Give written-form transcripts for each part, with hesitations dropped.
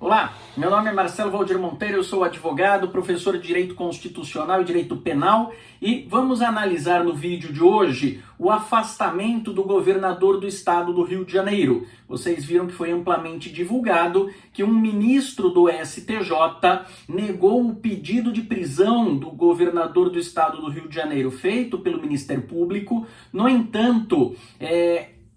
Olá, meu nome é Marcelo Valdir Monteiro, eu sou advogado, professor de Direito Constitucional e Direito Penal e vamos analisar no vídeo de hoje o afastamento do governador do estado do Rio de Janeiro. Vocês viram que foi amplamente divulgado que um ministro do STJ negou o pedido de prisão do governador do estado do Rio de Janeiro feito pelo Ministério Público. No entanto,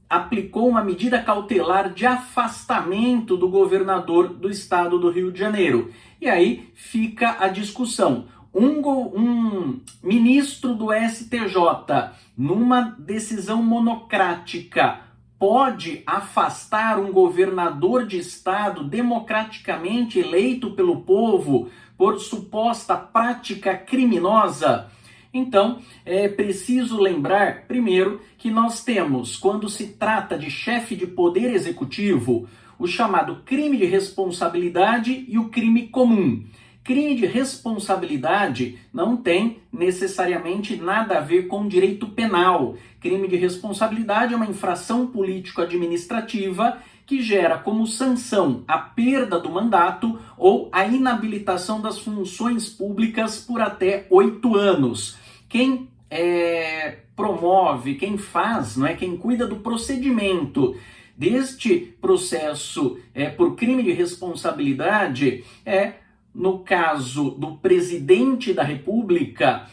aplicou uma medida cautelar de afastamento do governador do estado do Rio de Janeiro. E aí fica a discussão. Um ministro do STJ, numa decisão monocrática, pode afastar um governador de estado democraticamente eleito pelo povo por suposta prática criminosa? Então, é preciso lembrar, primeiro, que nós temos, quando se trata de chefe de poder executivo, o chamado crime de responsabilidade e o crime comum. Crime de responsabilidade não tem necessariamente nada a ver com direito penal. Crime de responsabilidade é uma infração político-administrativa que gera como sanção a perda do mandato ou a inabilitação das funções públicas por até 8 anos. Quem promove, quem faz, quem cuida do procedimento deste processo por crime de responsabilidade no caso do presidente da República,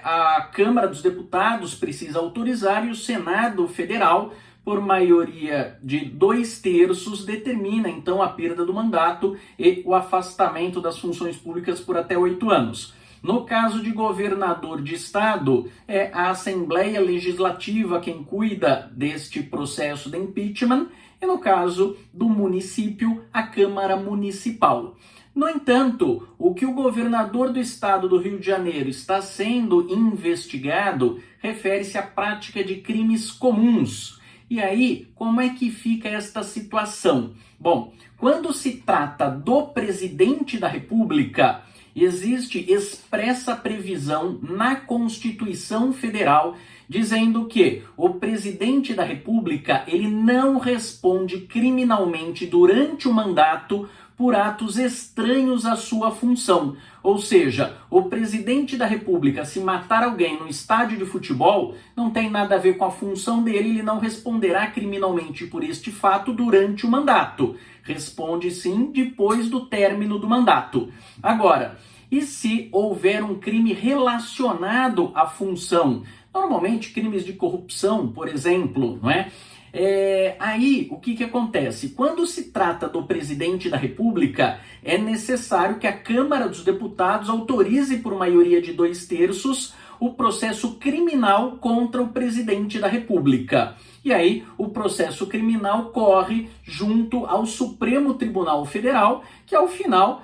a Câmara dos Deputados precisa autorizar e o Senado Federal, por maioria de 2/3, determina então a perda do mandato e o afastamento das funções públicas por até 8 anos. No caso de governador de estado, é a Assembleia Legislativa quem cuida deste processo de impeachment, e no caso do município, a Câmara Municipal. No entanto, o que o governador do estado do Rio de Janeiro está sendo investigado refere-se à prática de crimes comuns. E aí, como é que fica esta situação? Bom, quando se trata do presidente da República, existe expressa previsão na Constituição Federal dizendo que o presidente da República ele não responde criminalmente durante o mandato por atos estranhos à sua função. Ou seja, o presidente da República, se matar alguém no estádio de futebol, não tem nada a ver com a função dele, ele não responderá criminalmente por este fato durante o mandato. Responde sim depois do término do mandato. Agora, e se houver um crime relacionado à função? Normalmente crimes de corrupção, por exemplo, não é? Aí, o que acontece? Quando se trata do presidente da República, é necessário que a Câmara dos Deputados autorize por maioria de 2/3 o processo criminal contra o presidente da República. E aí, o processo criminal corre junto ao Supremo Tribunal Federal, que ao final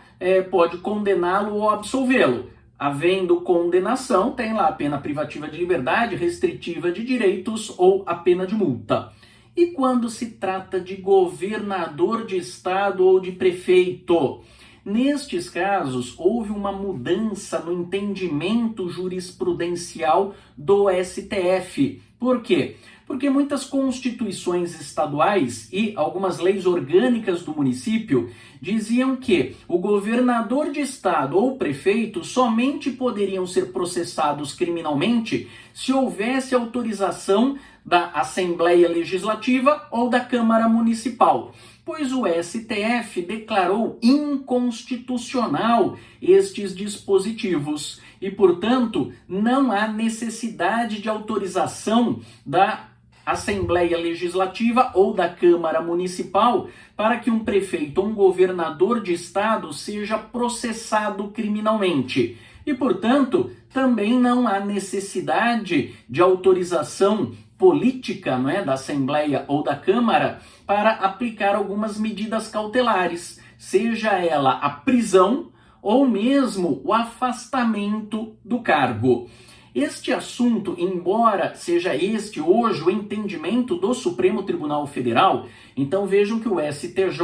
pode condená-lo ou absolvê-lo. Havendo condenação, tem lá a pena privativa de liberdade, restritiva de direitos ou a pena de multa. E quando se trata de governador de estado ou de prefeito? Nestes casos, houve uma mudança no entendimento jurisprudencial do STF. Por quê? Porque muitas constituições estaduais e algumas leis orgânicas do município diziam que o governador de estado ou prefeito somente poderiam ser processados criminalmente se houvesse autorização da Assembleia Legislativa ou da Câmara Municipal, pois o STF declarou inconstitucional estes dispositivos e, portanto, não há necessidade de autorização da Assembleia Legislativa ou da Câmara Municipal para que um prefeito ou um governador de estado seja processado criminalmente. E, portanto, também não há necessidade de autorização política, da Assembleia ou da Câmara para aplicar algumas medidas cautelares, seja ela a prisão ou mesmo o afastamento do cargo. Este assunto, embora seja este hoje o entendimento do Supremo Tribunal Federal, então vejam que o STJ,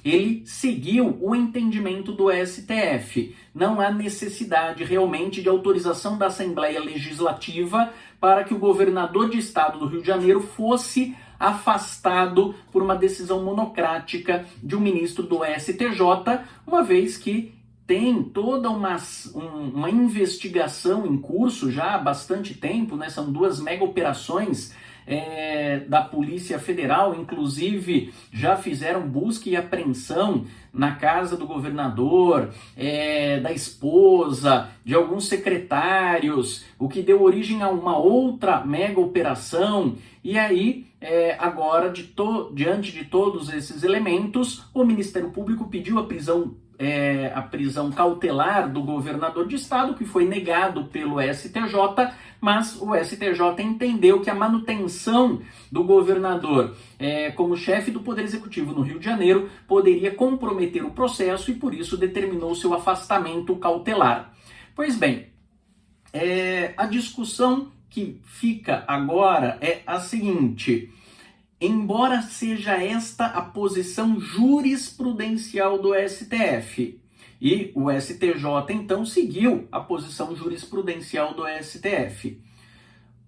ele seguiu o entendimento do STF. Não há necessidade realmente de autorização da Assembleia Legislativa para que o governador de estado do Rio de Janeiro fosse afastado por uma decisão monocrática de um ministro do STJ, uma vez que tem toda uma investigação em curso já há bastante tempo, né? São 2 mega operações da Polícia Federal, inclusive já fizeram busca e apreensão na casa do governador, da esposa, de alguns secretários, o que deu origem a uma outra mega operação. E aí, agora, diante de todos esses elementos, o Ministério Público pediu a prisão cautelar do governador de estado, que foi negado pelo STJ, mas o STJ entendeu que a manutenção do governador como chefe do Poder Executivo no Rio de Janeiro poderia comprometer o processo e por isso determinou seu afastamento cautelar. Pois bem, a discussão que fica agora é a seguinte: embora seja esta a posição jurisprudencial do STF, e o STJ então seguiu a posição jurisprudencial do STF,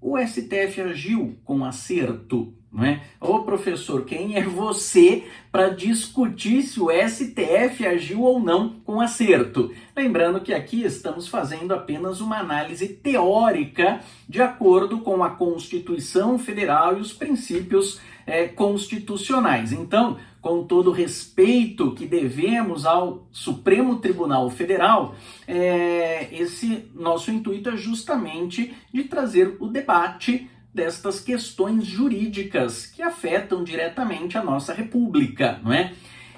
o STF agiu com acerto, não é? Ô professor, quem é você para discutir se o STF agiu ou não com acerto? Lembrando que aqui estamos fazendo apenas uma análise teórica de acordo com a Constituição Federal e os princípios constitucionais. Então, com todo o respeito que devemos ao Supremo Tribunal Federal, esse nosso intuito é justamente de trazer o debate destas questões jurídicas que afetam diretamente a nossa República, não é?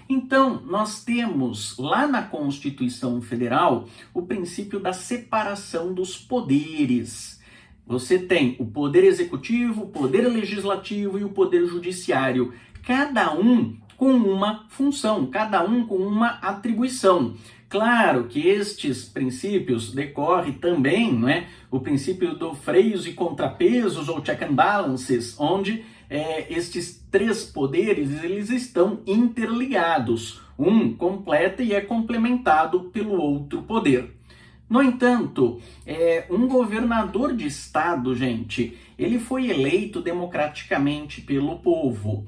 Então, nós temos lá na Constituição Federal o princípio da separação dos poderes. Você tem o Poder Executivo, o Poder Legislativo e o Poder Judiciário, cada um com uma função, cada um com uma atribuição. Claro que estes princípios decorrem também, não é, o princípio do freios e contrapesos ou check and balances, onde estes 3 poderes eles estão interligados. Um completa e é complementado pelo outro poder. No entanto, um governador de estado, gente, ele foi eleito democraticamente pelo povo,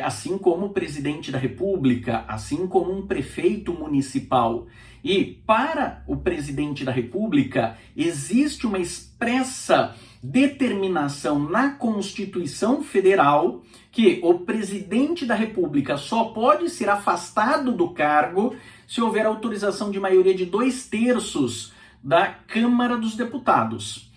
assim como o presidente da República, assim como um prefeito municipal. E para o presidente da República, existe uma expressa determinação na Constituição Federal que o presidente da República só pode ser afastado do cargo se houver autorização de maioria de 2/3 da Câmara dos Deputados.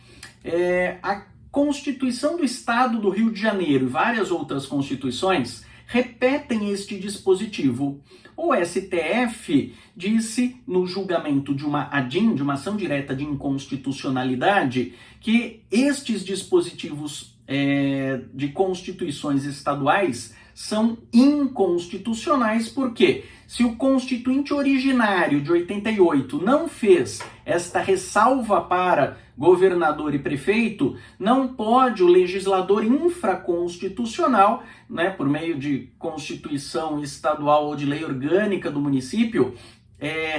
A Constituição do Estado do Rio de Janeiro e várias outras constituições repetem este dispositivo. O STF disse no julgamento de uma ADIM, de uma ação direta de inconstitucionalidade, que estes dispositivos de constituições estaduais são inconstitucionais, porque se o Constituinte originário de 88 não fez esta ressalva para governador e prefeito, não pode o legislador infraconstitucional, né, por meio de Constituição estadual ou de lei orgânica do município,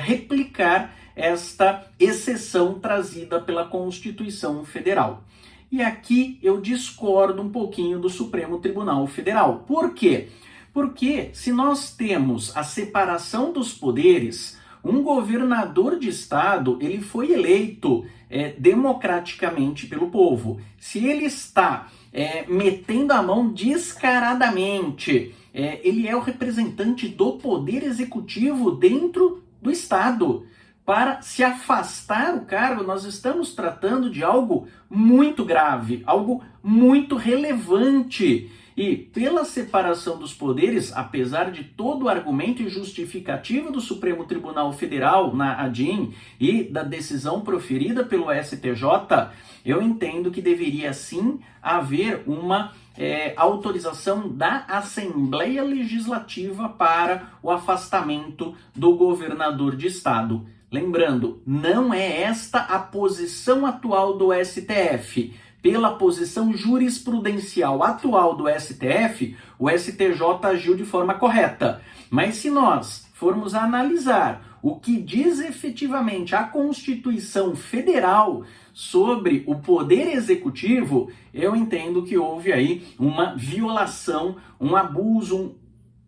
replicar esta exceção trazida pela Constituição Federal. E aqui eu discordo um pouquinho do Supremo Tribunal Federal. Por quê? Porque se nós temos a separação dos poderes, um governador de estado, ele foi eleito democraticamente pelo povo. Se ele está metendo a mão descaradamente, ele é o representante do poder executivo dentro do estado. Para se afastar o cargo, nós estamos tratando de algo muito grave, algo muito relevante. E pela separação dos poderes, apesar de todo o argumento e justificativa do Supremo Tribunal Federal na ADIM e da decisão proferida pelo STJ, eu entendo que deveria sim haver uma autorização da Assembleia Legislativa para o afastamento do governador de estado. Lembrando, não é esta a posição atual do STF. pela posição jurisprudencial atual do STF, o STJ agiu de forma correta. Mas se nós formos analisar o que diz efetivamente a Constituição Federal sobre o Poder Executivo, eu entendo que houve aí uma violação, um abuso,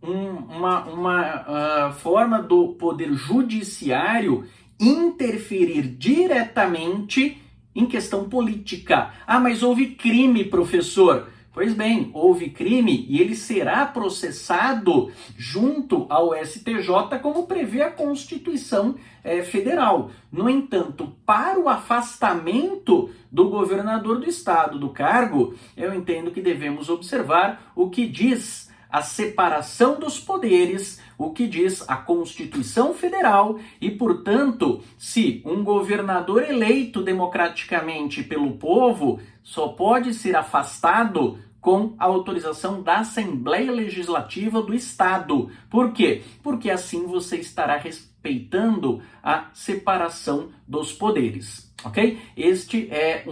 uma forma do Poder Judiciário interferir diretamente em questão política. Ah, mas houve crime, professor. Pois bem, houve crime e ele será processado junto ao STJ, como prevê a Constituição Federal. No entanto, para o afastamento do governador do estado do cargo, eu entendo que devemos observar o que diz a separação dos poderes, o que diz a Constituição Federal e, portanto, se um governador eleito democraticamente pelo povo só pode ser afastado com a autorização da Assembleia Legislativa do Estado. Por quê? Porque assim você estará respeitando a separação dos poderes. Ok? Este é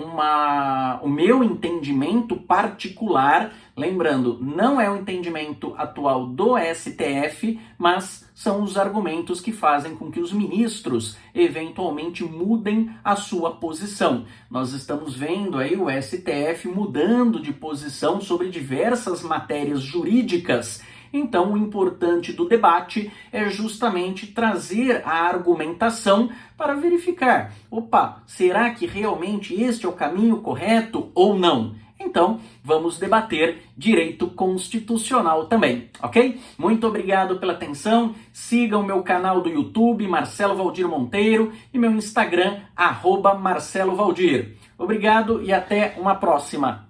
o meu entendimento particular, lembrando, não é o entendimento atual do STF, mas são os argumentos que fazem com que os ministros eventualmente mudem a sua posição. Nós estamos vendo aí o STF mudando de posição sobre diversas matérias jurídicas. Então, o importante do debate é justamente trazer a argumentação para verificar, opa, será que realmente este é o caminho correto ou não? Então, vamos debater direito constitucional também, ok? Muito obrigado pela atenção, sigam meu canal do YouTube, Marcelo Valdir Monteiro, e meu Instagram, @MarceloValdir. Obrigado e até uma próxima.